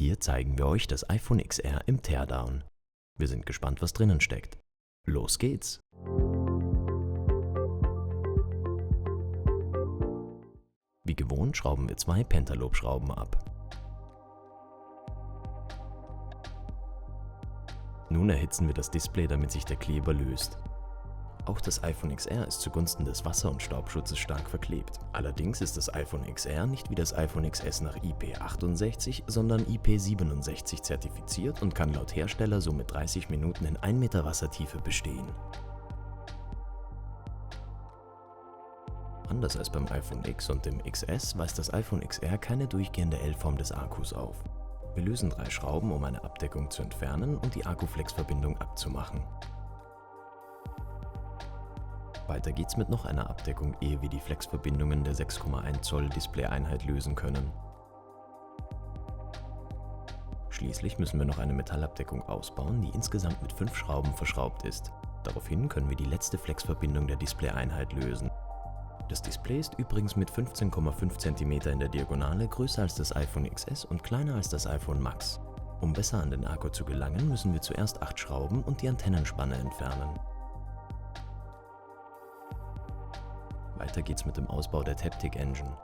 Hier zeigen wir euch das iPhone XR im Teardown. Wir sind gespannt, was drinnen steckt. Los geht's! Wie gewohnt schrauben wir 2 Pentalobe-Schrauben ab. Nun erhitzen wir das Display, damit sich der Kleber löst. Auch das iPhone XR ist zugunsten des Wasser- und Staubschutzes stark verklebt. Allerdings ist das iPhone XR nicht wie das iPhone XS nach IP68, sondern IP67 zertifiziert und kann laut Hersteller so mit 30 Minuten in 1 Meter Wassertiefe bestehen. Anders als beim iPhone X und dem XS weist das iPhone XR keine durchgehende L-Form des Akkus auf. Wir lösen 3 Schrauben, um eine Abdeckung zu entfernen und die Akkuflex-Verbindung abzumachen. Weiter geht's mit noch einer Abdeckung, ehe wir die Flex-Verbindungen der 6,1 Zoll Display-Einheit lösen können. Schließlich müssen wir noch eine Metallabdeckung ausbauen, die insgesamt mit 5 Schrauben verschraubt ist. Daraufhin können wir die letzte Flex-Verbindung der Display-Einheit lösen. Das Display ist übrigens mit 15,5 cm in der Diagonale größer als das iPhone XS und kleiner als das iPhone Max. Um besser an den Akku zu gelangen, müssen wir zuerst 8 Schrauben und die Antennenspanne entfernen. Weiter geht's mit dem Ausbau der Taptic Engine.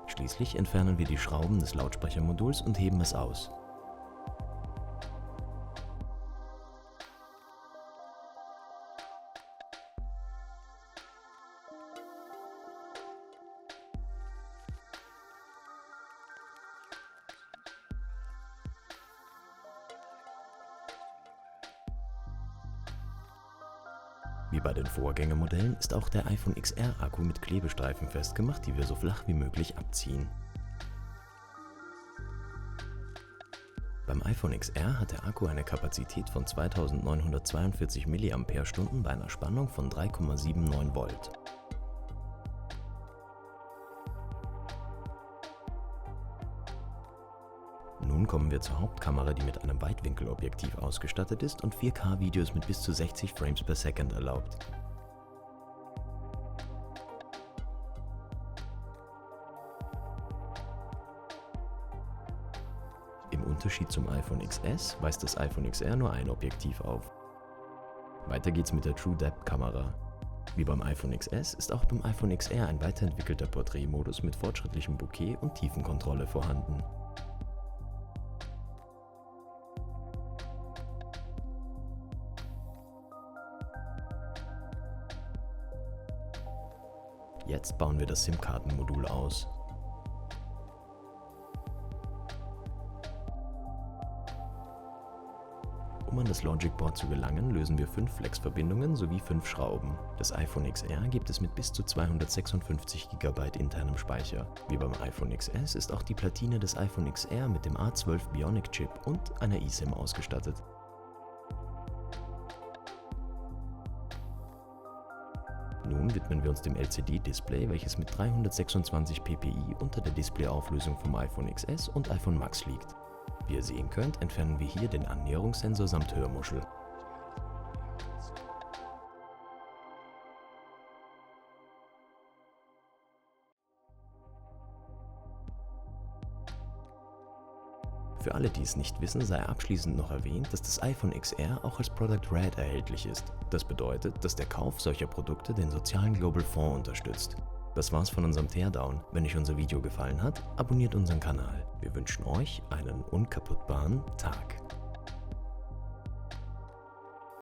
Schließlich entfernen wir die Schrauben des Lautsprechermoduls und heben es aus. Wie bei den Vorgängermodellen ist auch der iPhone XR-Akku mit Klebestreifen festgemacht, die wir so flach wie möglich abziehen. Beim iPhone XR hat der Akku eine Kapazität von 2942 mAh bei einer Spannung von 3,79 Volt. Nun kommen wir zur Hauptkamera, die mit einem Weitwinkelobjektiv ausgestattet ist und 4K-Videos mit bis zu 60 Frames per Second erlaubt. Im Unterschied zum iPhone XS weist das iPhone XR nur ein Objektiv auf. Weiter geht's mit der TrueDepth-Kamera. Wie beim iPhone XS ist auch beim iPhone XR ein weiterentwickelter Porträtmodus mit fortschrittlichem Bokeh und Tiefenkontrolle vorhanden. Jetzt bauen wir das SIM-Kartenmodul aus. Um an das Logic Board zu gelangen, lösen wir 5 Flex-Verbindungen sowie 5 Schrauben. Das iPhone XR gibt es mit bis zu 256 GB internem Speicher. Wie beim iPhone XS ist auch die Platine des iPhone XR mit dem A12 Bionic Chip und einer eSIM ausgestattet. Nun widmen wir uns dem LCD-Display, welches mit 326 ppi unter der Displayauflösung vom iPhone XS und iPhone Max liegt. Wie ihr sehen könnt, entfernen wir hier den Annäherungssensor samt Hörmuschel. Für alle, die es nicht wissen, sei abschließend noch erwähnt, dass das iPhone XR auch als Product Red erhältlich ist. Das bedeutet, dass der Kauf solcher Produkte den sozialen Global Fund unterstützt. Das war's von unserem Teardown. Wenn euch unser Video gefallen hat, abonniert unseren Kanal. Wir wünschen euch einen unkaputtbaren Tag.